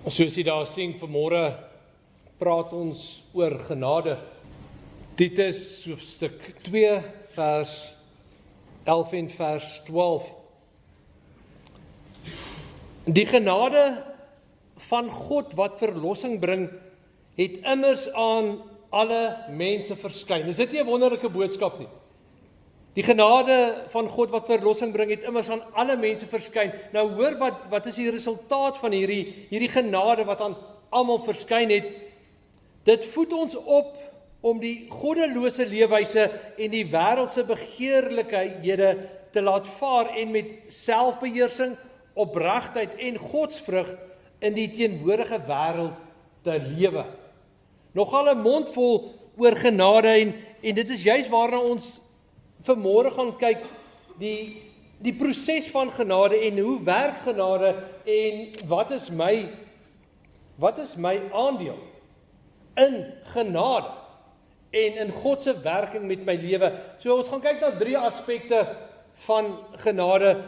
Soos jy daar sien, vanmôre praat ons oor genade. Titus hoofstuk 2 vers 11 en vers 12. Die genade van God wat verlossing bring, het immers aan alle mense verskyn. Is dit nie 'n wonderlike boodskap nie? Die genade van God wat verlossing bring, het immers aan alle mense verskyn. Nou hoor wat is die resultaat van hierdie genade wat aan almal verskyn het. Dit voed ons op om die goddelose leefwyse en die wêreldse begeerlikhede te laat vaar en met selfbeheersing, opregtheid en godsvrug in die teenwoordige wêreld te lewe. Nogal 'n mond vol oor genade en dit is juis waarna ons vanmôre gaan kyk, die proses van genade en hoe werk genade en wat is my aandeel in genade en in God se werking met my lewe. So ons gaan kyk na 3 aspekte van genade.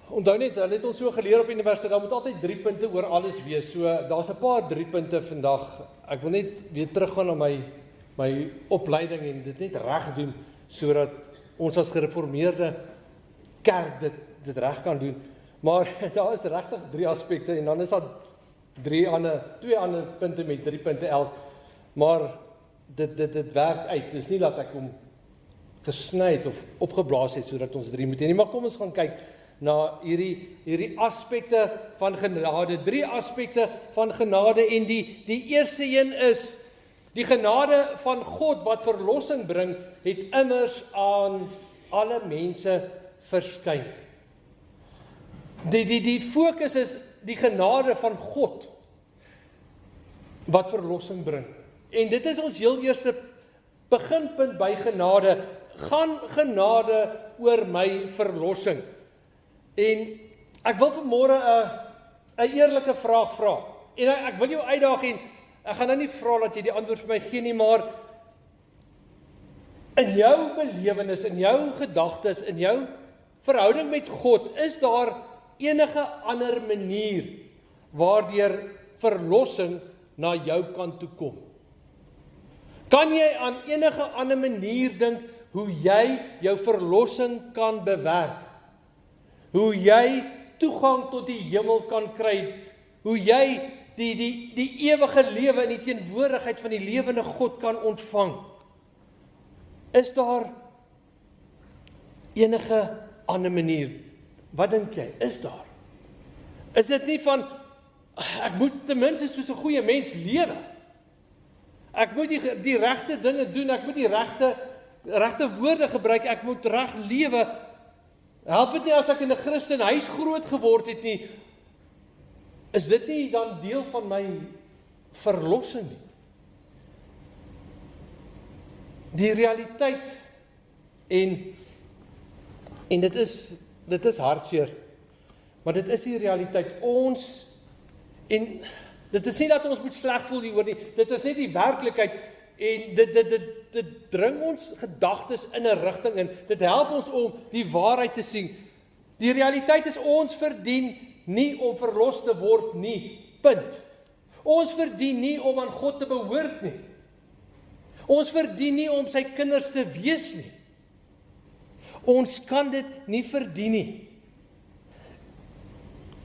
Onthou net, hulle het ons so geleer op universiteit, daar moet altyd 3 punte oor alles wees. So daar's 'n paar 3 punte vandag. Ek wil net weer teruggaan na my opleiding en dit net reg doen, sodat ons as gereformeerde kerk dit reg kan doen. Maar daar is regtig 3 aspekte en dan is daar 2 ander punte met 3 punte elk. Maar dit werk uit. Dis nie dat ek hom gesny het of opgeblaas het sodat ons 3 moet hê nie. Maar kom ons gaan kyk na hierdie aspekte van genade. 3 aspekte van genade en die eerste een is die genade van God wat verlossing bring, het immers aan alle mense verskyn. Die fokus is die genade van God wat verlossing bring. En dit is ons heel eerste beginpunt by genade. Gaan genade oor my verlossing? En ek wil vanmôre 'n eerlike vraag vra. En ek wil jou uitdaag en ek gaan nou nie vra dat jy die antwoord vir my gee nie, maar in jou belewenis, in jou gedagtes, in jou verhouding met God, is daar enige ander manier waardeur verlossing na jou kant toe kom? Kan jy aan enige ander manier dink hoe jy jou verlossing kan bewerk? Hoe jy toegang tot die hemel kan kry? Hoe jy die ewige lewe in die teenwoordigheid van die lewende God kan ontvang? Is daar enige ander manier? Wat dink jy? Is daar? Is dit nie van, ek moet ten minste soos 'n goeie mens lewe. Ek moet die regte dinge doen, ek moet die regte woorde gebruik, ek moet reg lewe. Help dit nie as ek in 'n Christenhuis groot geword het nie. Is dit nie dan deel van my verlossing nie? Die realiteit en dit is hartseer, maar dit is die realiteit. En dit is nie dat ons moet sleg voel hieroor nie, dit is net die werklikheid en dit dring ons gedagtes in 'n rigting in. Dit help ons om die waarheid te sien. Die realiteit is ons verdien nie om verlos te word nie. Punt. Ons verdien nie om aan God te behoort nie. Ons verdien nie om sy kinders te wees nie. Ons kan dit nie verdien nie.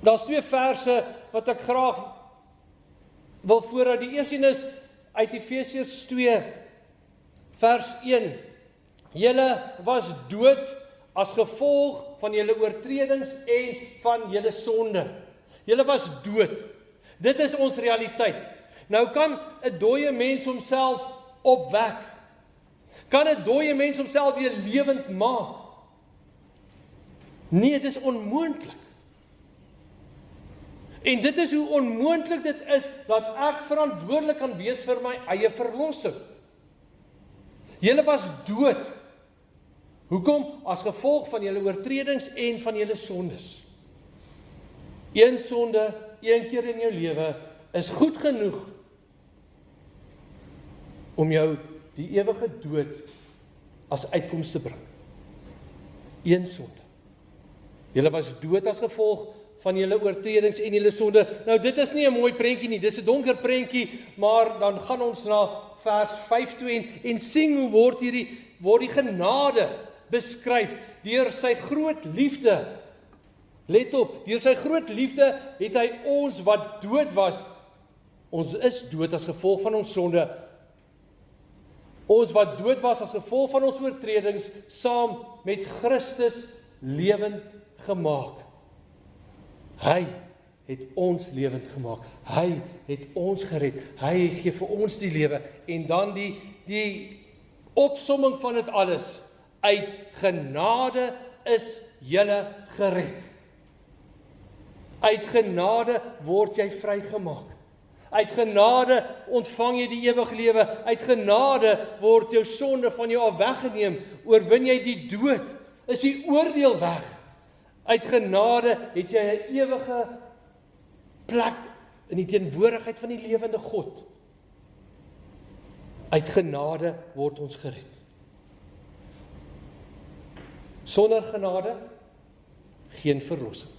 Daar's 2 verse wat ek graag wil voorhou. Die eerste een is uit Efesiërs 2 vers 1. Julle was dood as gevolg van julle oortredings en van julle sonde. Julle was dood. Dit is ons realiteit. Nou kan 'n dooie mens homself opwek. Kan 'n dooie mens homself weer lewend maak? Nee, dit is onmoontlik. En dit is hoe onmoontlik dit is dat ek verantwoordelik kan wees vir my eie verlossing. Julle was dood. Hoekom? As gevolg van julle oortredings en van julle sondes. Een sonde, een keer in jou lewe, is goed genoeg om jou die ewige dood as uitkoms te bring. Een sonde. Julle was dood as gevolg van julle oortredings en julle sonde. Nou dit is nie 'n mooi prentjie nie, dis 'n donker prentjie, maar dan gaan ons na vers 5 toe en sien hoe word die genade beskryf deur sy groot liefde. Let op, deur sy groot liefde het hy ons wat dood was, ons is dood as gevolg van ons sonde, ons wat dood was as gevolg van ons oortredings, saam met Christus lewend gemaak. Hy het ons lewend gemaak. Hy het ons gered. Hy gee vir ons die lewe. En dan die opsomming van dit alles. Uit genade is julle gered. Uit genade word jy vrygemaak. Uit genade ontvang jy die ewige lewe. Uit genade word jou sonde van jou af weggeneem. Oorwin jy die dood. Is die oordeel weg. Uit genade het jy 'n ewige plek in die teenwoordigheid van die lewende God. Uit genade word ons gered. Sonder genade geen verlossing.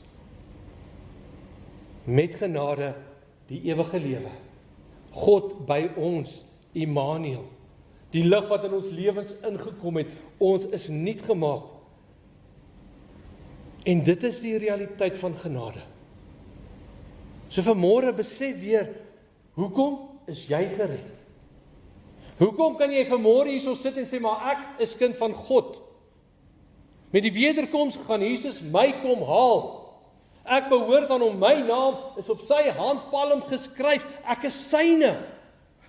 Met genade die ewige lewe. God by ons, Immanuel. Die lig wat in ons lewens ingekom het, ons is nuut gemaak. En dit is die realiteit van genade. So vanmôre besef weer, hoekom is jy gered? Hoekom kan jy vanmôre hierso sit en sê, maar ek is kind van God? Met die wederkoms gaan Jesus my kom haal. Ek behoort aan hom, my naam is op sy handpalm geskryf, ek is syne.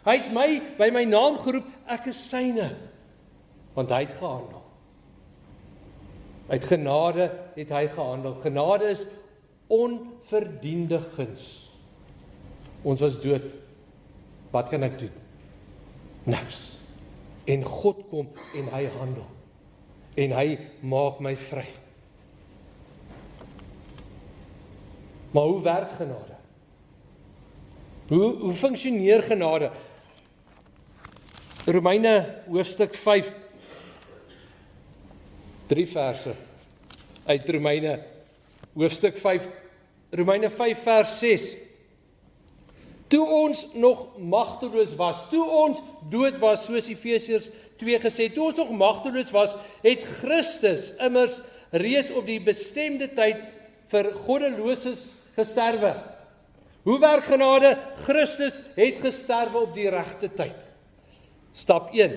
Hy het my by my naam geroep, ek is syne. Want hy het gehandel. Uit genade het hy gehandel. Genade is onverdiende guns. Ons was dood. Wat kan ek doen? Niks. En God kom en hy handel. En hy maak my vry. Maar hoe werk genade? Hoe funksioneer genade? Romeine hoofstuk 5, 3 verse uit Romeine hoofstuk 5, Romeine 5 vers 6. Toe ons nog magteloos was, toe ons dood was, soos Efesiërs 2 gesê, toe ons nog magteloos was, het Christus immers reeds op die bestemde tyd vir goddeloses gesterwe. Hoe werk genade? Christus het gesterwe op die regte tyd. Stap 1,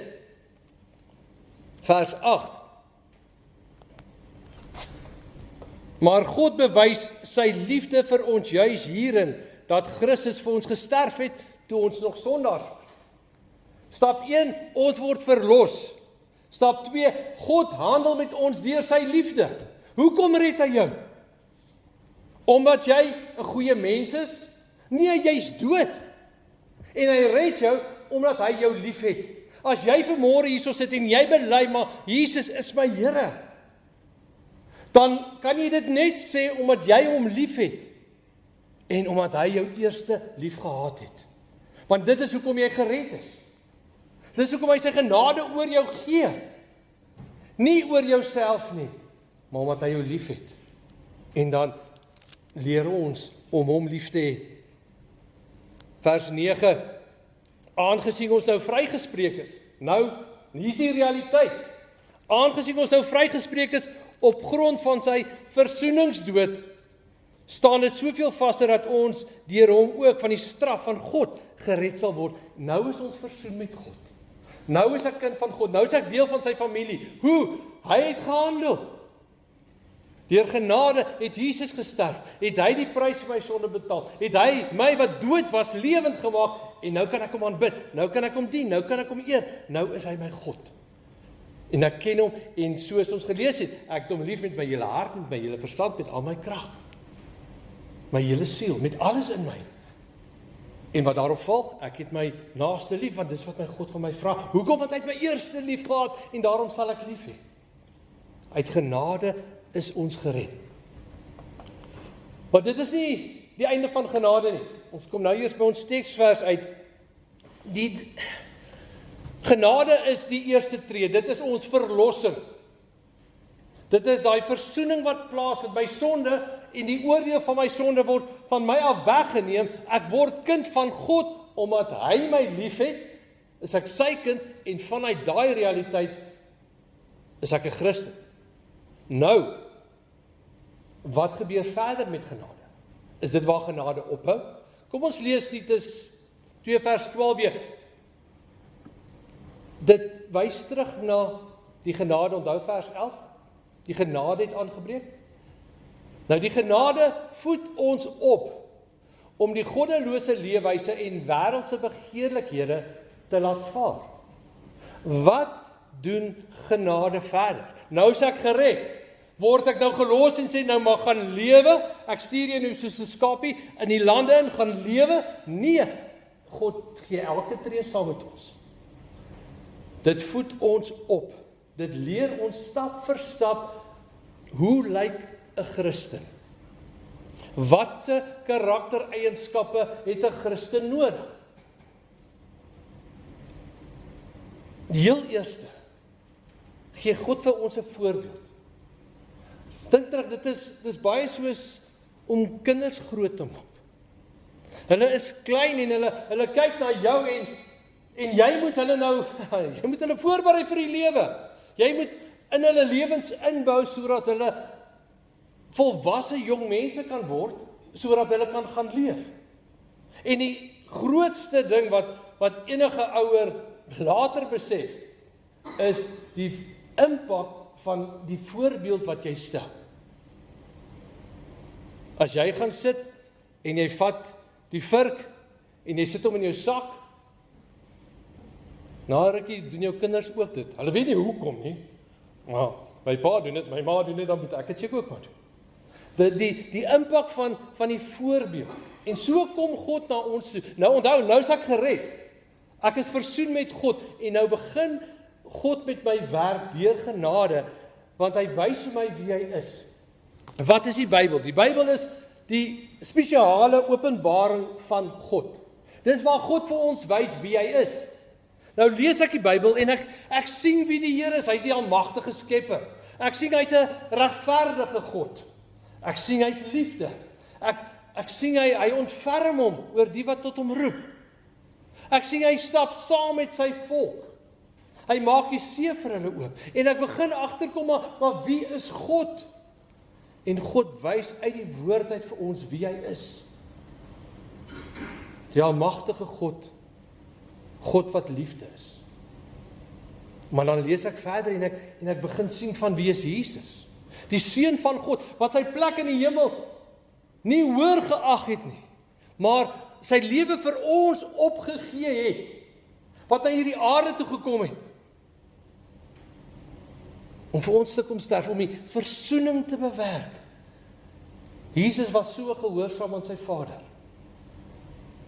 vers 8. Maar God bewys sy liefde vir ons juis hierin, dat Christus vir ons gesterf het, toe ons nog sondaars was. Stap 1, ons word verlos. Stap 2, God handel met ons deur sy liefde. Hoekom red hy jou? Omdat jy 'n goeie mens is? Nee, jy's dood. En hy red jou, omdat hy jou lief het. As jy vanmôre hierso sit en jy bely, maar Jesus is my Here, dan kan jy dit net sê, omdat jy hom lief het, en omdat hy jou eerste lief gehad het. Want dit is hoekom jy gered is. Dit is hoekom hy sy genade oor jou gee. Nie oor jouself nie, maar omdat hy jou lief het. En dan leer ons om hom lief te hê. Vers 9, aangesien ons nou vrygespreek is. Nou, hier is die realiteit. Aangesien ons nou vrygespreek is op grond van sy versoeningsdood, staan dit soveel vaster dat ons deur hom ook van die straf van God gered sal word. Nou is ons versoen met God. Nou is ek kind van God. Nou is ek deel van sy familie. Hoe? Hy het gehandel. Deur genade het Jesus gesterf. Het hy die prys vir my sonde betaal. Het hy my wat dood was lewend gemaak. En nou kan ek hom aanbid. Nou kan ek hom dien. Nou kan ek hom eer. Nou is hy my God. En ek ken hom, en soos ons gelees het, ek het hom lief met my hele hart, met my hele verstand, met al my krag, my hele siel, met alles in my. En wat daarop volg, ek het my naaste lief, want dis wat my God van my vra. Hoekom? Want hy het my eerste lief gehad, en daarom sal ek lief hê. Uit genade is ons gered. Maar dit is nie die einde van genade nie. Ons kom nou eers by ons teksvers uit. Die genade is die eerste tree, dit is ons verlossing. Dit is daai versoening wat plaasvind by sonde en die oordeel van my sonde word van my af weggeneem. Ek word kind van God, omdat hy my lief het, is ek sy kind, en vanuit daai realiteit is ek 'n Christen. Nou, wat gebeur verder met genade? Is dit waar genade ophou? Kom ons lees Titus 2 vers 12 weer. Dit wys terug na die genade, onthou vers 11. Die genade het aangebreek. Nou die genade voed ons op om die goddelose leefwyse en wêreldse begeerlikhede te laat vaar. Wat doen genade verder? Nou is ek gered. Word ek nou gelos en sê nou mag gaan lewe? Ek stuur jou nou soos 'n skapie in die lande in gaan lewe? Nee, God gee elke tree saam met ons. Dit voed ons op. Dit leer ons stap vir stap hoe lyk 'n Christen? Watse karaktereienskappe het 'n Christen nodig? Die heel eerste gee God vir ons 'n voorbeeld. Dink terug, dit is baie soos om kinders groot te maak. Hulle is klein en hulle kyk na jou en jy moet hulle nou, jy moet hulle voorberei vir die lewe. Jy moet in hulle lewens inbou sodat hulle volwasse jong mense kan word, sodat hulle kan gaan leef. En die grootste ding wat enige ouer later besef, is die impak van die voorbeeld wat jy stel. As jy gaan sit en jy vat die vurk en jy sit hom in jou sak, na rukkie doen jou kinders ook dit. Hulle weet nie hoekom nie. Maar my pa doen dit, my ma doen dit, dan moet ek dit seker ook maar doen. Die impak van die voorbeeld. En so kom God na ons toe. Nou onthou, nou is ek gered. Ek is versoen met God en nou begin God met my werk deur genade, want hy wys vir my wie hy is. Wat is die Bybel? Die Bybel is die spesiale openbaring van God. Dis waar God vir ons wys wie hy is. Nou lees ek die Bybel en ek sien wie die Here is. Hy is die almagtige skepper. Ek sien hy's 'n regverdige God. Ek sien hy's liefde. Ek sien hy ontferm hom oor die wat tot hom roep. Ek sien hy stap saam met sy volk. Hy maak die see vir hulle oop. En ek begin agterkom, maar wie is God? En God wys uit die woord uit vir ons wie hy is. Die almagtige God. God wat liefde is. Maar dan lees ek verder en ek begin sien van wie is Jesus. Die seun van God, wat sy plek in die hemel nie hoër geag het nie, maar sy lewe vir ons opgegee het, wat na hierdie aarde toe gekom het, om vir ons te kom sterf, om die versoening te bewerk. Jesus was so gehoorsaam aan sy Vader.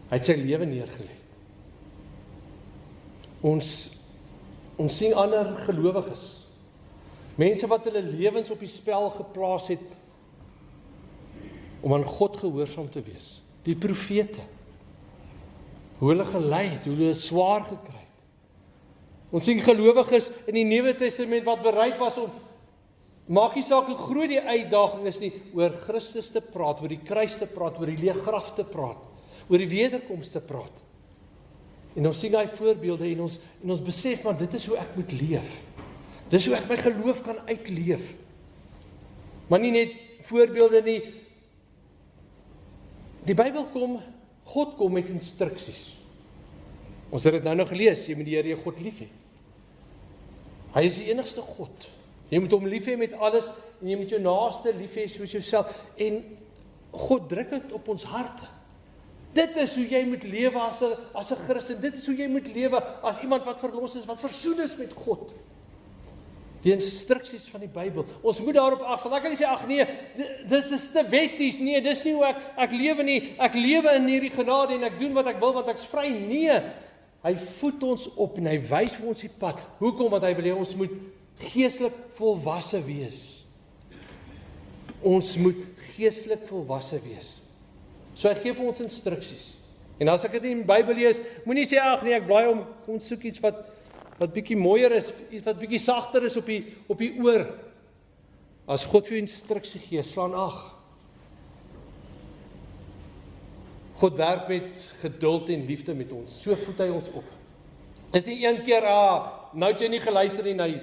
Hy het sy lewe neergelê. Ons sien ander gelowiges, mense wat hulle lewens op die spel geplaas het, om aan God gehoorsaam te wees. Die profete, hoe hulle gelei het, hoe hulle swaar gekry het. Ons sien gelowiges in die Nuwe Testament wat bereid was om, maak nie saak hoe groot die uitdaging is nie, oor Christus te praat, oor die kruis te praat, oor die leë graf te praat, oor die wederkoms te praat. En ons sien daai voorbeelde en ons besef, maar dit is hoe ek moet leef. Dis hoe ek my geloof kan uitleef. Maar nie net voorbeelde nie. Die Bybel God kom met instruksies. Ons het dit nou gelees, jy moet die Here jou God lief hê. Hy is die enigste God. Jy moet hom lief hê met alles en jy moet jou naaste lief hê soos jouself. En God druk dit op ons harte. Dit is hoe jy moet lewe as 'n Christen. Dit is hoe jy moet lewe as iemand wat verlos is, wat versoen is met God. Die instruksies van die Bybel. Ons moet daarop afstel. Ek kan nie sê, ag nee, dit is te wetties. Nee, dis nie hoe ek lewe nie. Ek lewe in hierdie genade en ek doen wat ek wil want ek's vry. Nee, hy voed ons op en hy wys vir ons die pad. Hoekom? Want hy wil hê ons moet geestelik volwasse wees. Ons moet geestelik volwasse wees. So hy gee vir ons instruksies. En as ek dit in die Bybel lees, moenie sê, ag nee, ek blaai om soek iets wat bietjie mooier is, iets wat bietjie sagter is op die oor. As God vir jou instruksie gee, slaan ag. God werk met geduld en liefde met ons. So voed hy ons op. Dis nie een keer, nou het jy nie geluister nie,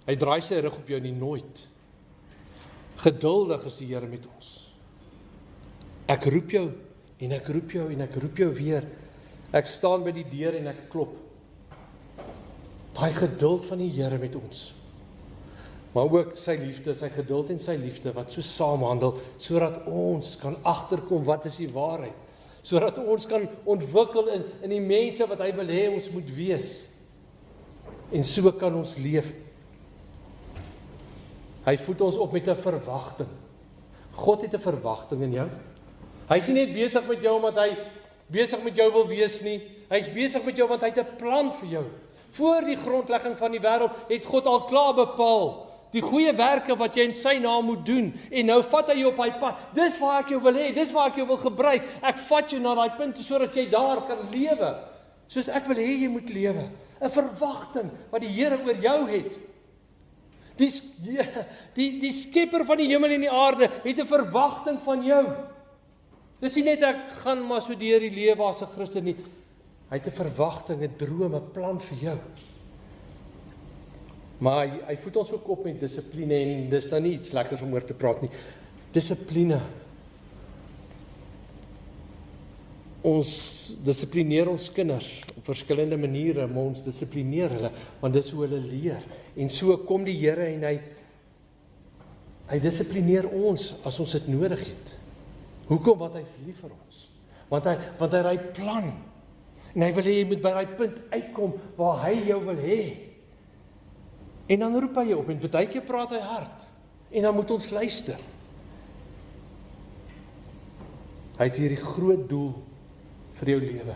hy draai sy rug op jou nie, nooit. Geduldig is die Here met ons. Ek roep jou, en ek roep jou, en ek roep jou weer. Ek staan by die deur en ek klop. Daai geduld van die Here met ons. Maar ook sy liefde, sy geduld en sy liefde, wat so saamhandel, sodat ons kan agterkom wat is die waarheid. Sodat ons kan ontwikkel in die mense wat hy wil hê ons moet wees. En so kan ons leef. Hy voed ons op met 'n verwagting. God het 'n verwagting in jou. Hy is nie net besig met jou omdat hy besig met jou wil wees nie. Hy is besig met jou want hy het 'n plan vir jou. Voor die grondlegging van die wêreld het God al klaar bepaal die goeie werke wat jy in sy naam moet doen. En nou vat hy jou op hy pad. Dis waar ek jou wil hê, dis waar ek jou wil gebruik. Ek vat jou na daai punt sodat jy daar kan lewe. Soos ek wil hê jy moet lewe. 'n Verwagting wat die Here oor jou het. Die skepper van die hemel en die aarde het 'n verwagting van jou. Dis nie net ek gaan maar so deur die lewe as 'n Christen nie. Hy het 'n verwagting, 'n droom, 'n plan vir jou. Maar hy voed ons ook op met dissipline en dis dan nie iets lekkers om oor te praat nie. Dissipline. Ons dissiplineer ons kinders op verskillende maniere, maar ons dissiplineer hulle, want dis hoe hulle leer. En so kom die Here en hy dissiplineer ons as ons dit nodig het. Hoekom? Want hy is lief vir ons. Want hy ry plan. En hy wil hê jy moet by daai punt uitkom waar hy jou wil hê. En dan roep hy jou op en baie keer praat hy hard. En dan moet ons luister. Hy het hierdie groot doel vir jou lewe.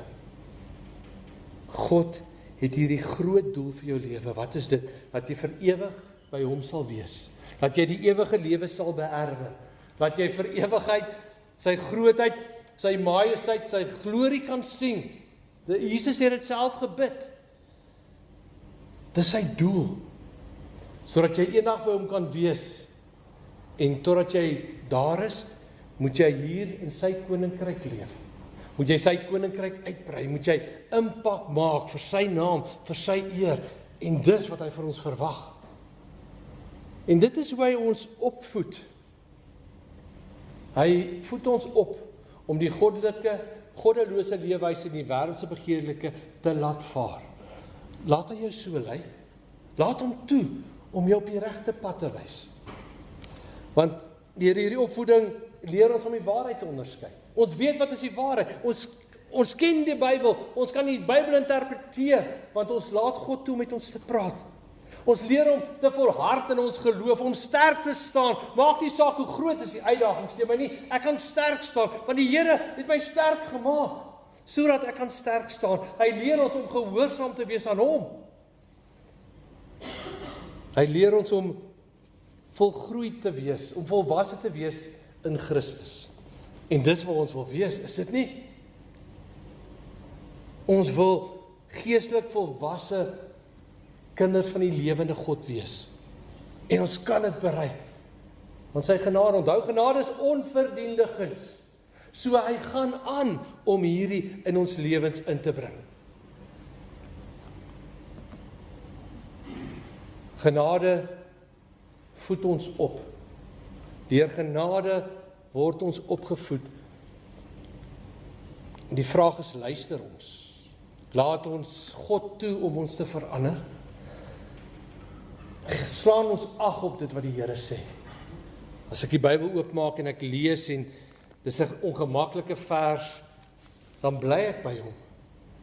God het hierdie groot doel vir jou lewe. Wat is dit? Dat jy vir ewig by hom sal wees. Dat jy die ewige lewe sal beerwe. Dat jy vir ewigheid sy grootheid, sy majesteit, sy glorie kan sien. Jesus het dit self gebid. Dis sy doel. Sodat jy eendag by hom kan wees. En totdat jy daar is, moet jy hier in sy koninkryk leef. Moet jy sy koninkryk uitbrei, moet jy impak maak vir sy naam, vir sy eer. En dis wat hy vir ons verwag. En dit is hoe hy ons opvoed. Hy voed ons op om die goddelose leefwyse en die wêreldse begeerlike te laat vaar. Laat hy jou so lei. Laat hom toe om jou op die regte pad te wys. Want deur hierdie opvoeding leer ons om die waarheid te onderskei. Ons weet wat is die waarheid. Ons ken die Bybel. Ons kan die Bybel interpreteer, want ons laat God toe met ons te praat. Ons leer om te volhard in ons geloof, om sterk te staan. Maak nie saak hoe groot is die uitdagings nie, maar nie, ek kan sterk staan, want die Here het my sterk gemaak, sodat ek kan sterk staan. Hy leer ons om gehoorsaam te wees aan hom. Hy leer ons om volgroei te wees, om volwasse te wees in Christus. En dis wat ons wil wees, is dit nie? Ons wil geestelik volwasse kinders van die lewende God wees. En ons kan dit bereik. Want sy genade, onthou, genade is onverdiende guns. So hy gaan aan om hierdie in ons lewens in te bring. Genade voed ons op. Deur genade word ons opgevoed. Die vraag is, luister ons? Laat ons God toe om ons te verander? Slaan ons ag op dit wat die Here sê. As ek die Bybel oopmaak en ek lees en dis 'n ongemaklike vers, dan bly ek by hom.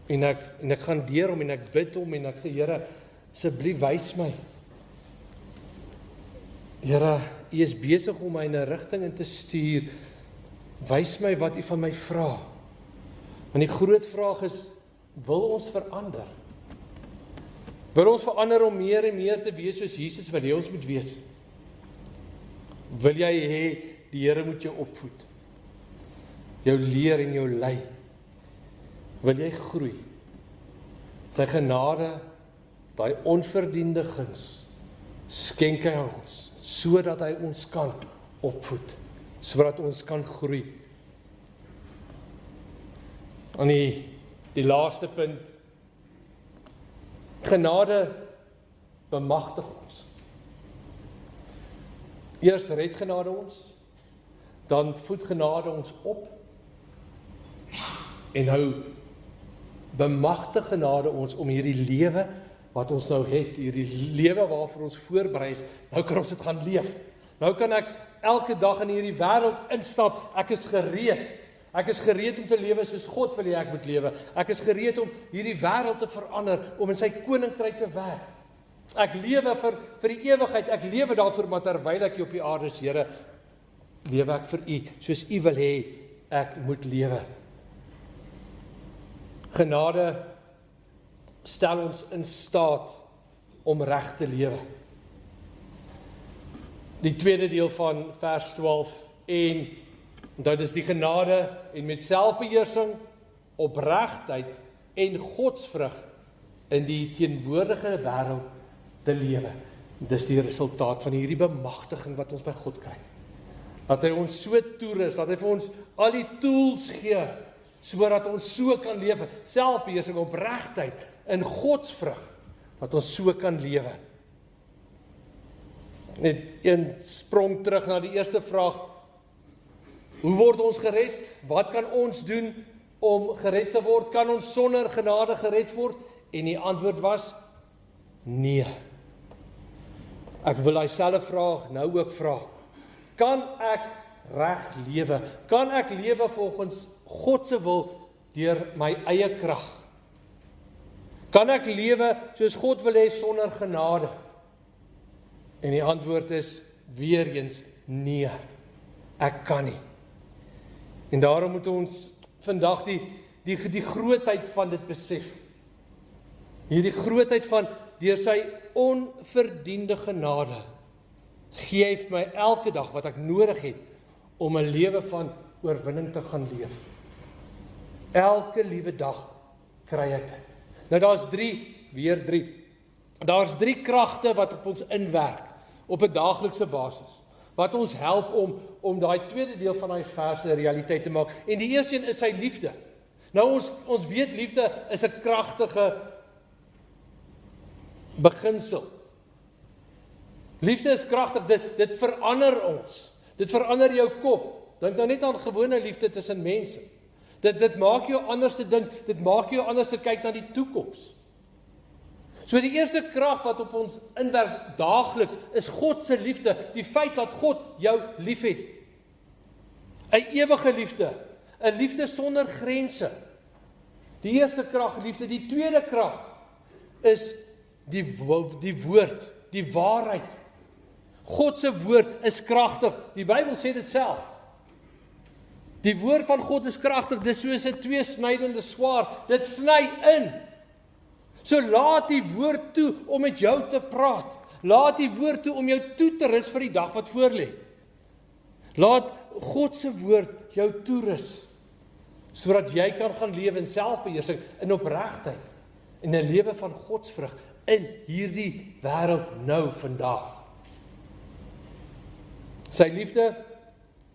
En ek gaan deur hom en ek bid hom en ek sê, Here, asseblief wys my. Here, U is besig om my in 'n rigting in te stuur. Wys my wat U van my vra. Want die groot vraag is, wil ons verander? Wil ons verander om meer en meer te wees soos Jesus wil hê ons moet wees? Wil jy hê die Here moet jou opvoed? Jou leer en jou lei? Wil jy groei? Sy genade, daai onverdiende guns, skenk hy ons, sodat hy ons kan opvoed, sodat ons kan groei. aan die laaste punt, genade bemagtig ons. Eers red genade ons, dan voed genade ons op, en nou bemagtig genade ons om hierdie lewe wat ons nou het, hierdie lewe waarvoor ons voorberei is, nou kan ons dit gaan leef. Nou kan ek elke dag in hierdie wêreld instap, ek is gereed. Ek is gereed om te lewe soos God wil hê ek moet lewe. Ek is gereed om hierdie wêreld te verander, om in sy koninkryk te werk. Ek lewe vir die ewigheid, ek lewe daarvoor, maar terwyl ek hier op die aarde is, Here, lewe ek vir U, soos U wil hê ek moet lewe. Genade stel ons in staat om reg te lewe. Die tweede deel van vers 12 en dit is die genade en met selfbeheersing, opregtheid en godsvrug in die teenwoordige wêreld te lewe. Dis die resultaat van hierdie bemagtiging wat ons by God kry. Dat hy ons so toerus, dat hy vir ons al die tools gee, sodat ons so kan lewe, selfbeheersing, opregtheid, in godsvrug, dat ons so kan lewe. Net een sprong terug na die eerste vraag, hoe word ons gered? Wat kan ons doen om gered te word? Kan ons sonder genade gered word? En die antwoord was, nee. Ek wil daai selfde vraag nou ook vra. Kan ek reg lewe? Kan ek lewe volgens God se wil deur my eie krag? Kan ek lewe soos God wil hê sonder genade? En die antwoord is weer eens nee. Ek kan nie. En daarom moet ons vandag die grootheid van dit besef. Hierdie grootheid van deur sy onverdiende genade gee hy vir my elke dag wat ek nodig het om 'n lewe van oorwinning te gaan leef. Elke liewe dag kry ek dit. Nou daar's drie. Daar's 3 kragte wat op ons inwerk op 'n daaglikse basis. Wat ons help om daai tweede deel van daai vers 'n realiteit te maak. En die eerste een is sy liefde. Nou ons weet liefde is 'n kragtige beginsel. Liefde is kragtig, dit verander ons. Dit verander jou kop. Dink nou net aan gewone liefde tussen mense. Dit maak jou anders te dink, dit maak jou anders te kyk na die toekoms. So die eerste krag wat op ons inwerk daagliks is God se liefde, die feit dat God jou liefhet. 'n ewige liefde, 'n liefde sonder grense. Die eerste krag, liefde. Die tweede krag is die woord, die waarheid. God se woord is kragtig. Die Bybel sê dit self. Die woord van God is kragtig, dis soos 'n tweesnydende swaard. Dit sny in. So laat die woord toe om met jou te praat. Laat die woord toe om jou toe te rus vir die dag wat voorlê. Laat God se woord jou toerus, sodat jy kan gaan lewe in selfbeheersing, in opregtheid, en 'n lewe van godsvrug in hierdie wêreld nou vandag. Sy liefde,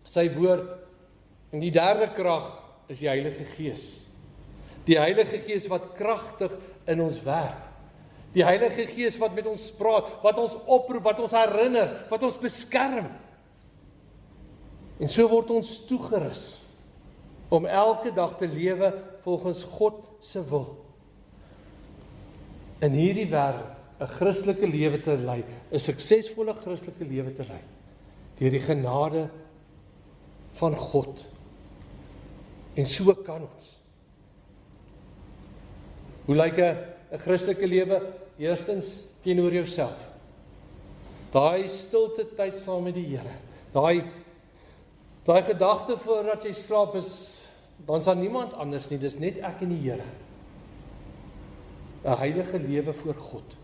sy woord, en die derde krag is die Heilige Gees. Die Heilige Gees wat kragtig in ons werk. Die Heilige Gees wat met ons praat, wat ons oproep, wat ons herinner, wat ons beskerm. En so word ons toegerus om elke dag te lewe volgens God se wil. In hierdie wêreld 'n Christelike lewe te lei, 'n suksesvolle Christelike lewe te lei, deur die genade van God. En so kan ons. Hoe lyk 'n Christelike lewe? Eerstens teenoor jouself. Daai stilte tyd saam met die Here. Daai gedagte voordat jy slaap is, dan's daar niemand anders nie, dis net ek en die Here. 'n heilige lewe voor God.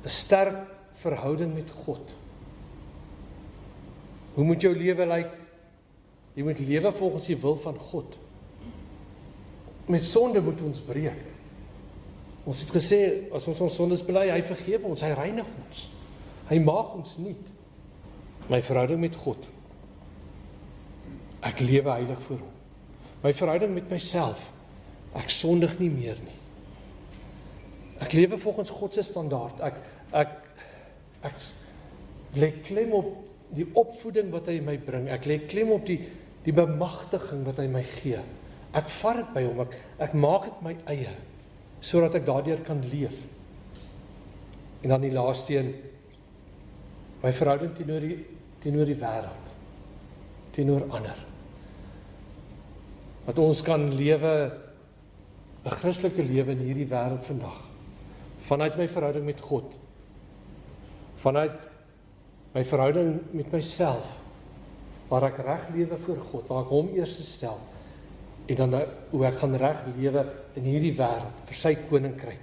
'n sterk verhouding met God. Hoe moet jou lewe lyk? Jy moet lewe volgens die wil van God. Met sonde moet ons breek. Ons het gesê, as ons sondes bely, hy vergewe ons, hy reinig ons. Hy maak ons nuut. My verhouding met God. Ek lewe heilig voor hom. My verhouding met myself, ek sondig nie meer nie. Ek lewe volgens God se standaard. Ek lê klem op die opvoeding wat hy my bring. Ek lê klem op die bemagtiging wat hy my gee. Ek vat dit by hom, ek maak dit my eie, sodat ek daardeur kan leef. En dan die laaste een, my verhouding teenoor die wêreld, teenoor ander. Dat ons kan lewe, 'n Christelike lewe in hierdie wêreld vandag, vanuit my verhouding met God, vanuit my verhouding met myself, waar ek reg lewe voor God, waar ek hom eers stel, en dan hoe ek gaan reg lewe in hierdie wêreld, vir sy koninkryk,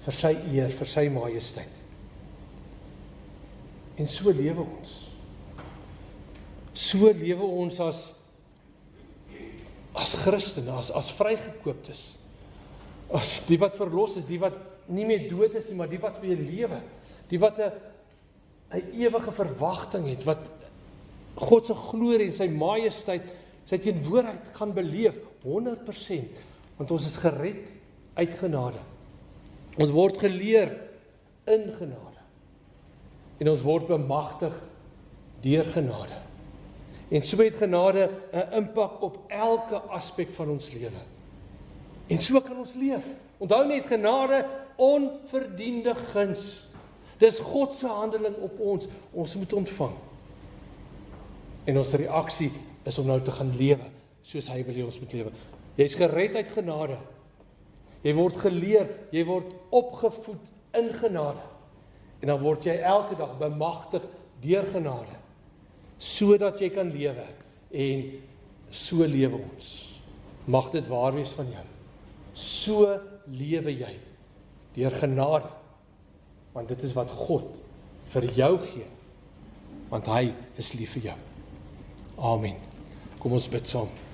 vir sy eer, vir sy majesteit. En so lewe ons. So lewe ons as Christene, as vrygekooptes, as die wat verlos is, die wat nie meer dood is nie, maar die wat weer lewe, die wat 'n ewige verwagting het, wat God se glorie en sy majesteit, sy teenwoordigheid gaan beleef, 100%, want ons is gered uit genade. Ons word geleer in genade. En ons word bemagtig deur genade. En so het genade 'n impak op elke aspek van ons lewe. En so kan ons leef. Onthou net, genade, onverdiende guns. Dis God se handeling op ons. Ons moet ontvang. En ons reaksie is om nou te gaan lewe, soos hy wil hê ons moet lewe. Jy's gered uit genade. Jy word geleer, jy word opgevoed in genade. En dan word jy elke dag bemagtig deur genade, sodat jy kan lewe. En so lewe ons. Mag dit waar wees van jou. So lewe jy deur genade. Want dit is wat God vir jou gee. Want hy is lief vir jou. Amen. Kom ons bid saam.